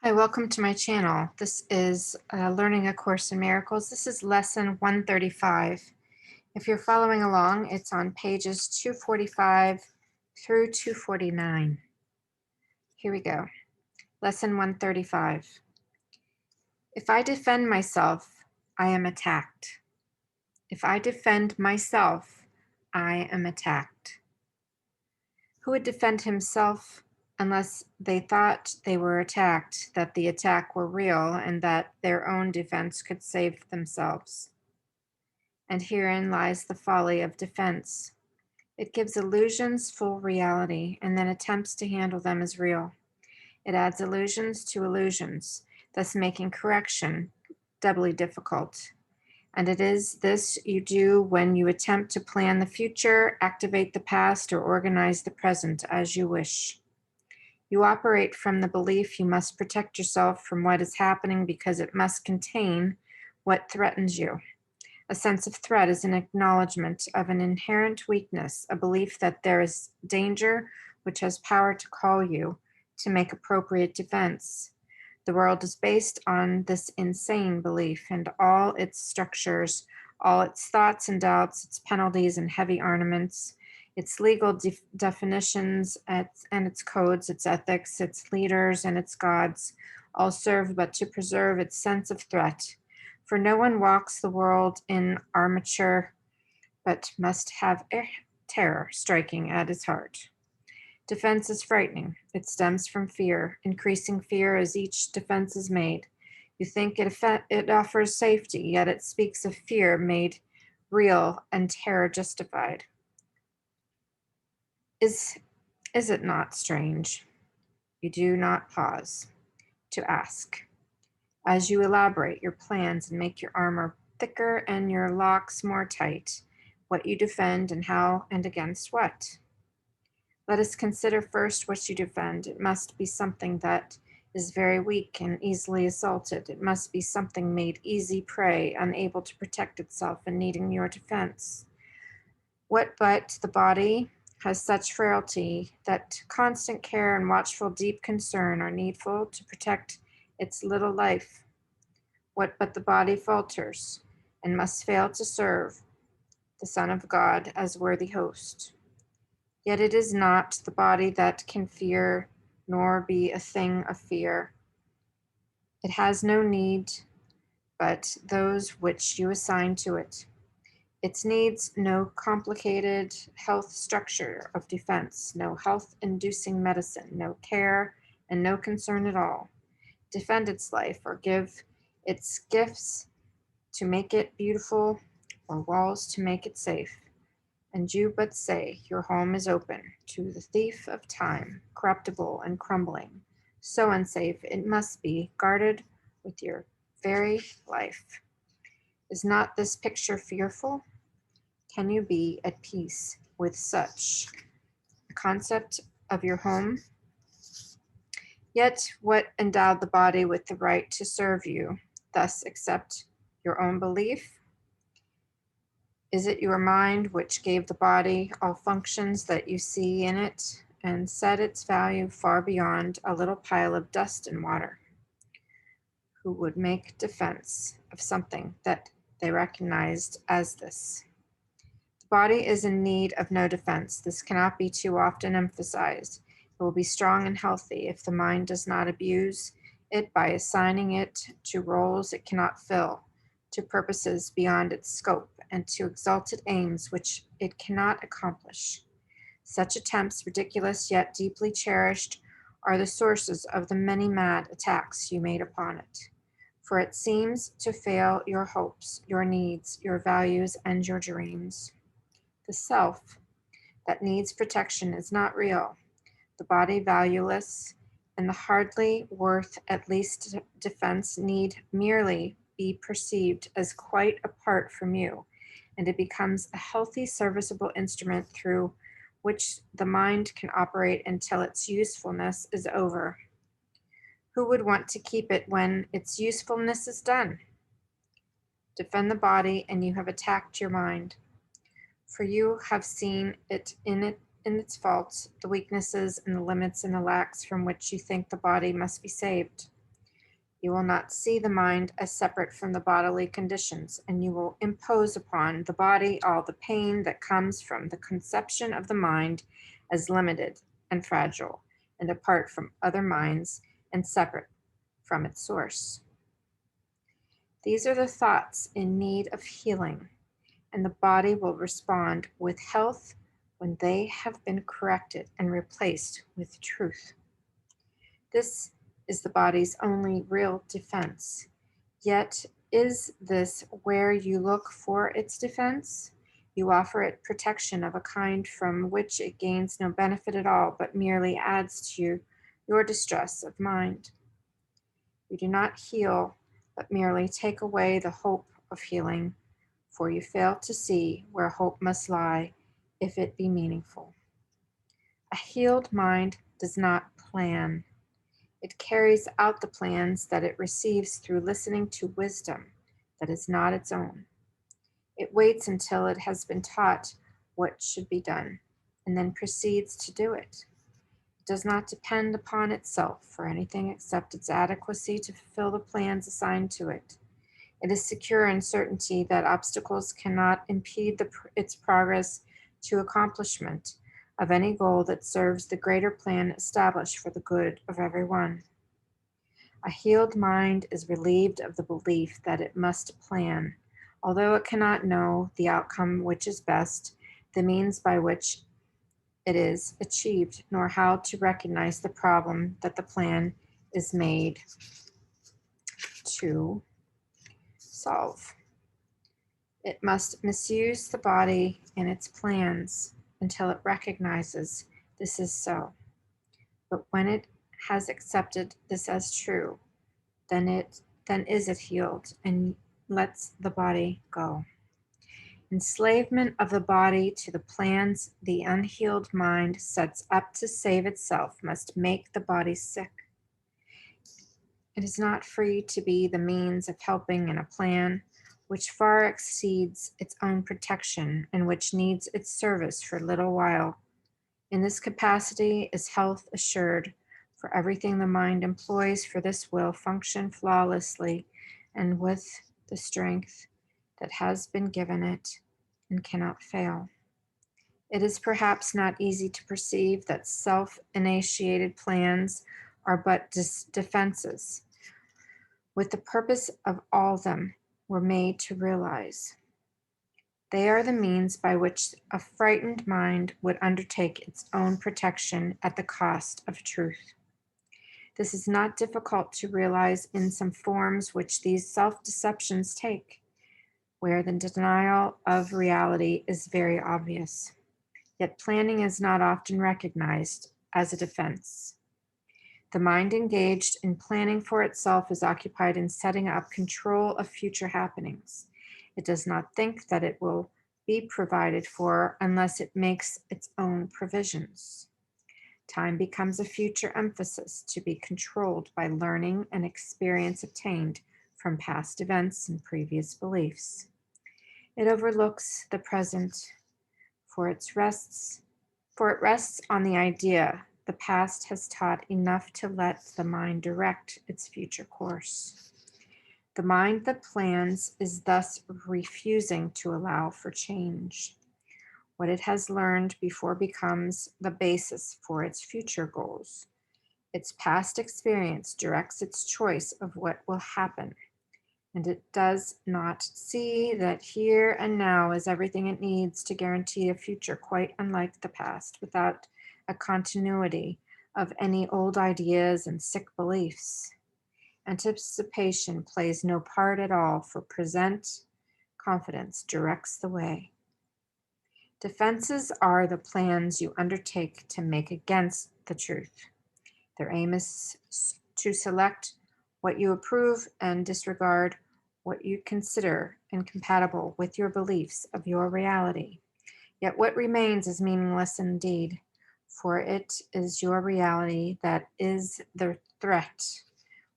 Hi, welcome to my channel. This is Learning A Course in Miracles. This is lesson 135. If you're following along, it's on pages 245 through 249. Here we go. Lesson 135. If I defend myself, I am attacked. If I defend myself, I am attacked. Who would defend himself unless they thought they were attacked, that the attack were real, and that their own defense could save themselves? And herein lies the folly of defense. It gives illusions full reality, and then attempts to handle them as real. It adds illusions to illusions, thus making correction doubly difficult. And it is this you do when you attempt to plan the future, activate the past, or organize the present as you wish. You operate from the belief you must protect yourself from what is happening because it must contain what threatens you. A sense of threat is an acknowledgement of an inherent weakness, a belief that there is danger which has power to call you to make appropriate defense. The world is based on this insane belief, and all its structures, all its thoughts and doubts, its penalties and heavy ornaments, its legal definitions and its codes, its ethics, its leaders and its gods, all serve but to preserve its sense of threat. For no one walks the world in armature, but must have terror striking at his heart. Defense is frightening. It stems from fear, increasing fear as each defense is made. You think it offers safety, yet it speaks of fear made real and terror justified. Is it not strange? You do not pause to ask. As you elaborate your plans and make your armor thicker and your locks more tight, what you defend and how and against what. Let us consider first what you defend. It must be something that is very weak and easily assaulted. It must be something made easy prey, unable to protect itself and needing your defense. What but the body has such frailty that constant care and watchful deep concern are needful to protect its little life? What but the body falters and must fail to serve the Son of God as worthy host? Yet it is not the body that can fear, nor be a thing of fear. It has no need but those which you assign to it. It needs no complicated health structure of defense, no health-inducing medicine, no care, and no concern at all. Defend its life or give its gifts to make it beautiful or walls to make it safe. And you but say your home is open to the thief of time, corruptible and crumbling, so unsafe it must be guarded with your very life. Is not this picture fearful? Can you be at peace with such a concept of your home? Yet what endowed the body with the right to serve you, thus accept your own belief? Is it your mind which gave the body all functions that you see in it and set its value far beyond a little pile of dust and water? Who would make defense of something that they recognized as this? The body is in need of no defense. This cannot be too often emphasized. It will be strong and healthy if the mind does not abuse it by assigning it to roles it cannot fill, to purposes beyond its scope, and to exalted aims which it cannot accomplish. Such attempts, ridiculous yet deeply cherished, are the sources of the many mad attacks you made upon it. For it seems to fail your hopes, your needs, your values, and your dreams. The self that needs protection is not real, the body valueless, and the hardly worth at least defense need merely be perceived as quite apart from you, and it becomes a healthy, serviceable instrument through which the mind can operate until its usefulness is over. Who would want to keep it when its usefulness is done? Defend the body, and you have attacked your mind, for you have seen in its faults, the weaknesses and the limits and the lacks from which you think the body must be saved. You will not see the mind as separate from the bodily conditions, and you will impose upon the body all the pain that comes from the conception of the mind as limited and fragile and apart from other minds and separate from its source. These are the thoughts in need of healing, and the body will respond with health when they have been corrected and replaced with truth. This is the body's only real defense. Yet, is this where you look for its defense? You offer it protection of a kind from which it gains no benefit at all, but merely adds to your distress of mind. You do not heal, but merely take away the hope of healing, for you fail to see where hope must lie if it be meaningful. A healed mind does not plan. It carries out the plans that it receives through listening to wisdom that is not its own. It waits until it has been taught what should be done, and then proceeds to do it. It does not depend upon itself for anything except its adequacy to fulfill the plans assigned to it. It is secure in certainty that obstacles cannot impede its progress to accomplishment of any goal that serves the greater plan established for the good of everyone. A healed mind is relieved of the belief that it must plan, although it cannot know the outcome which is best, the means by which it is achieved, nor how to recognize the problem that the plan is made to solve. It must misuse the body and its plans until it recognizes this is so. But when it has accepted this as true, then is it healed and lets the body go. Enslavement of the body to the plans the unhealed mind sets up to save itself must make the body sick. It is not free to be the means of helping in a plan which far exceeds its own protection and which needs its service for a little while. In this capacity is health assured, for everything the mind employs for this will function flawlessly and with the strength that has been given it and cannot fail. It is perhaps not easy to perceive that self-initiated plans are but defenses, with the purpose of all them were made to realize. They are the means by which a frightened mind would undertake its own protection at the cost of truth. This is not difficult to realize in some forms which these self-deceptions take, where the denial of reality is very obvious. Yet planning is not often recognized as a defense. The mind engaged in planning for itself is occupied in setting up control of future happenings. It does not think that it will be provided for unless it makes its own provisions. Time becomes a future emphasis to be controlled by learning and experience obtained from past events and previous beliefs. It overlooks the present, for it rests on the idea the past has taught enough to let the mind direct its future course. The mind that plans is thus refusing to allow for change. What it has learned before becomes the basis for its future goals. Its past experience directs its choice of what will happen, and it does not see that here and now is everything it needs to guarantee a future quite unlike the past, without a continuity of any old ideas and sick beliefs. Anticipation plays no part at all, for present confidence directs the way. Defenses are the plans you undertake to make against the truth. Their aim is to select what you approve and disregard what you consider incompatible with your beliefs of your reality. Yet what remains is meaningless indeed, for it is your reality that is the threat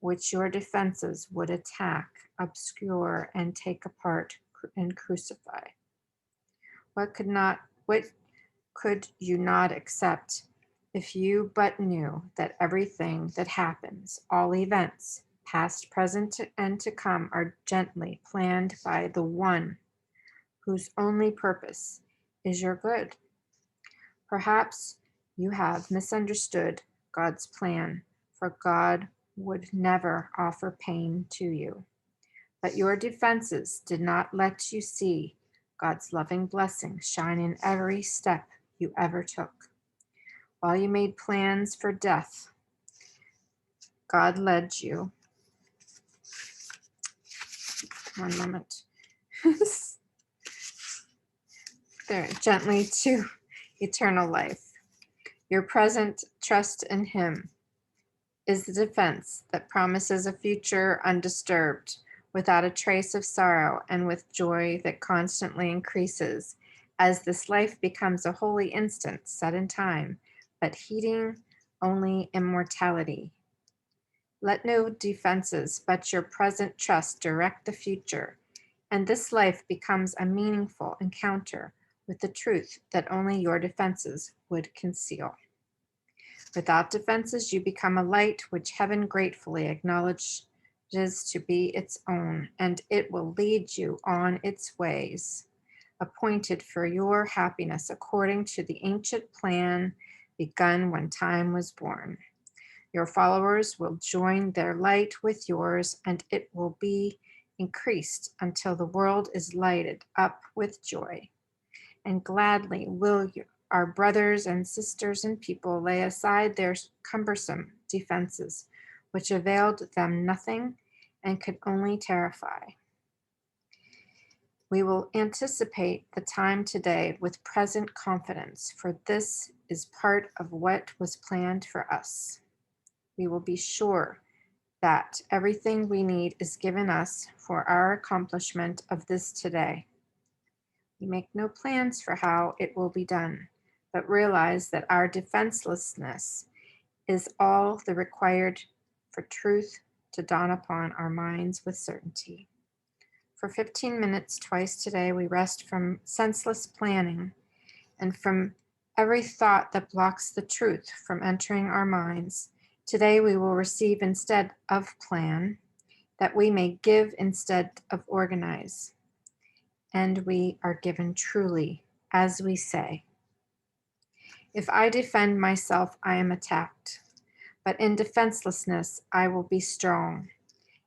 which your defenses would attack, obscure, and take apart and crucify. What could you not accept if you but knew that everything that happens, all events, past, present, and to come, are gently planned by the one whose only purpose is your good. Perhaps you have misunderstood God's plan, for God would never offer pain to you. But your defenses did not let you see God's loving blessing shine in every step you ever took. While you made plans for death, God led you. One moment. There, gently to eternal life. Your present trust in Him is the defense that promises a future undisturbed, without a trace of sorrow, and with joy that constantly increases, as this life becomes a holy instant set in time, but heeding only immortality. Let no defenses but your present trust direct the future, and this life becomes a meaningful encounter with the truth that only your defenses would conceal. Without defenses, you become a light which heaven gratefully acknowledges to be its own, and it will lead you on its ways, appointed for your happiness according to the ancient plan begun when time was born. Your followers will join their light with yours, and it will be increased until the world is lighted up with joy. And gladly will our brothers and sisters and people lay aside their cumbersome defenses, which availed them nothing and could only terrify. We will anticipate the time today with present confidence, for this is part of what was planned for us. We will be sure that everything we need is given us for our accomplishment of this today. We make no plans for how it will be done, but realize that our defenselessness is all the required for truth to dawn upon our minds with certainty. For 15 minutes twice today, we rest from senseless planning and from every thought that blocks the truth from entering our minds. Today, we will receive instead of plan, that we may give instead of organize. And we are given truly, as we say. If I defend myself, I am attacked. But in defenselessness, I will be strong,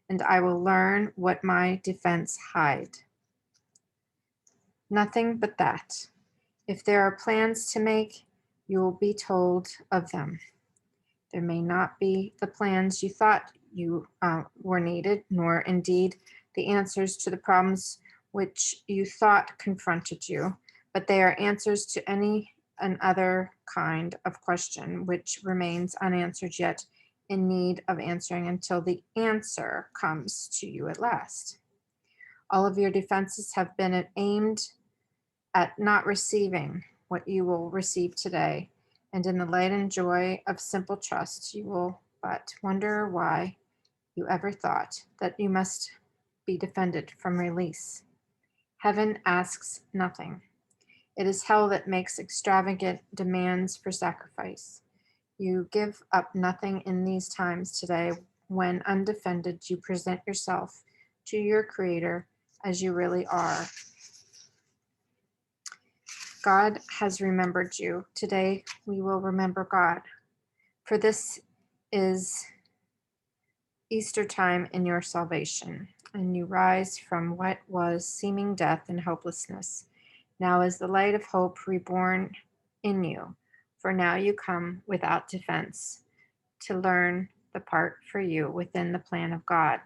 and I will learn what my defense hide. Nothing but that. If there are plans to make, you will be told of them. There may not be the plans you thought you were needed, nor indeed the answers to the problems which you thought confronted you, but they are answers to any and other kind of question which remains unanswered yet in need of answering until the answer comes to you at last. All of your defenses have been aimed at not receiving what you will receive today, and in the light and joy of simple trust, you will but wonder why you ever thought that you must be defended from release. Heaven asks nothing. It is hell that makes extravagant demands for sacrifice. You give up nothing in these times today when undefended you present yourself to your Creator as you really are. God has remembered you. Today we will remember God. For this is Easter time in your salvation, and you rise from what was seeming death and hopelessness. Now is the light of hope reborn in you, for now you come without defense to learn the part for you within the plan of God.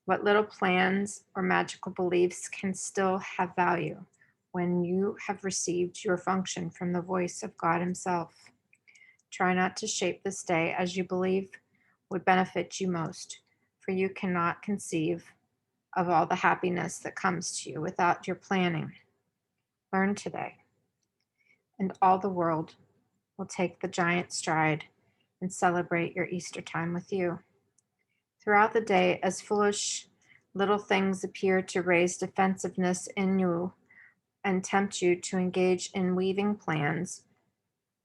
What little plans or magical beliefs can still have value when you have received your function from the voice of God Himself? Try not to shape this day as you believe would benefit you most, for you cannot conceive of all the happiness that comes to you without your planning. Learn today, and all the world will take the giant stride and celebrate your Easter time with you. Throughout the day, as foolish little things appear to raise defensiveness in you and tempt you to engage in weaving plans,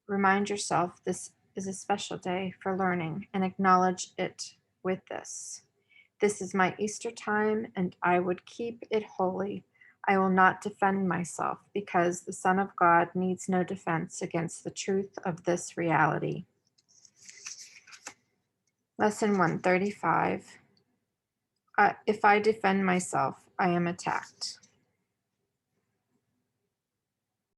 remind yourself this is a special day for learning and acknowledge it with this. This is my Easter time, and I would keep it holy. I will not defend myself, because the Son of God needs no defense against the truth of this reality. Lesson 135. If I defend myself, I am attacked.